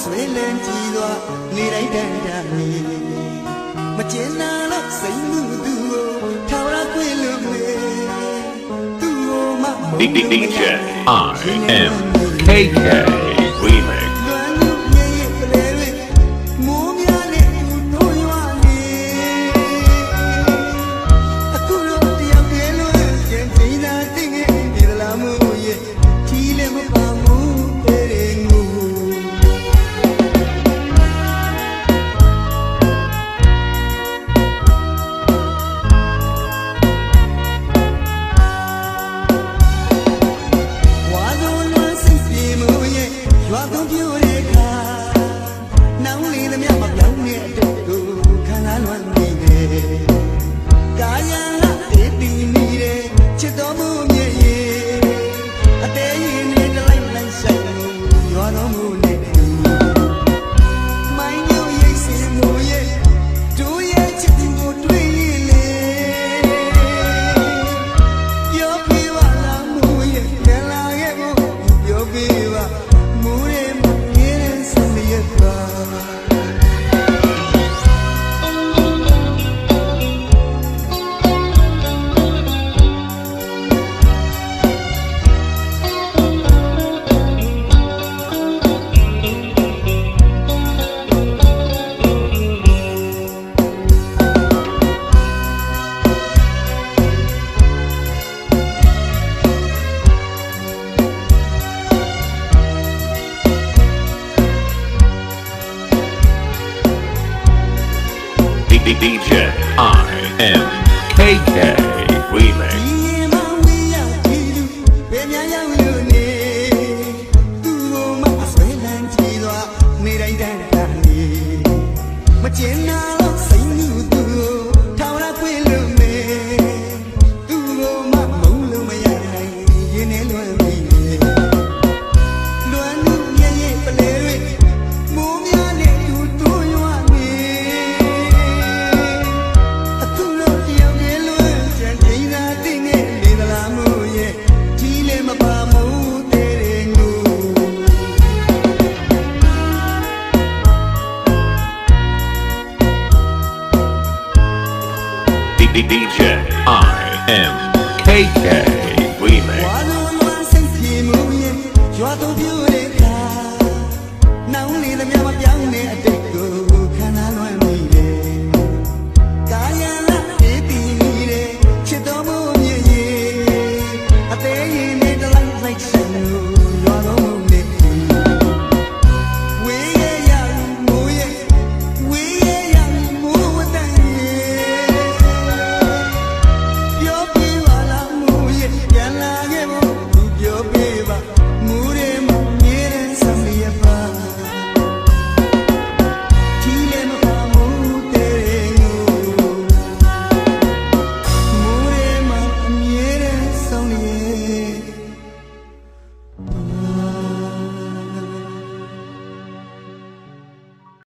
ဆွေလန်းကြည်သွားနေတိုင်းတန်တာနေမကျင်နာလို့စိတ်မှုသူကိုထောင်ရခွင့်လို့မေသူ့ကိုမမုန်း DJ IM KK Remix လွမ်းသူရဲ့ရဲ့ပလဲတွေမိုးများနဲ့သူတို့ရွာနေအခုတော့တယောက်တည်းလို့ကျန်နေနာသိငယ်ဒီလာမှုရဲ့ထီးလည်းမပါဘူးတဲ့ငူရွာကုန်ပြိုတဲ့ခါနောင်လေးသမျှမပြောင်းတဲ့အတူတူခံစားလွမ်းနေတယ်ကာယံကတည်တည်နေတဲ့ချစ်တော်မှုမြဲရဲ့အသေးရင်နဲ့တလိုက်လိုက်ဆိုင်ရွာတော်မှုနဲ့မိုင်းညိုရိတ်စင်မှုရဲ့တို့ရဲ့ချစ်သူကိုတွေ့လေပြောပြပါလားမှုရဲ့ကလာရဲ့ကိုပြောပြပါ DJ IM KK Remix မကျင်နာလို့စိတ်မှုသူကိုထောင်ရခွင့်လို့မေသူ့ကိုမမုန်းလို့မရနိုင်ရင်းနေလွမ်းပြီလွမ်းသူရဲ့ရဲ့ပလဲတွေမိုးများနဲ့သူတို့ရွာနေအခုတော့တယောက်တည်းလို့ကြံနေသာသိနေလေသလားမို့ရဲ့ဒီလည်းမပါမို့တဲ့ငူDJ IM KK Remix ဝါလုံးလွမ်းစိတ်ပြေမှုရဲ့ရွာတော်ပြိုတဲ့ခါနောင်လေးသမျှမပြောင်းတဲ့အ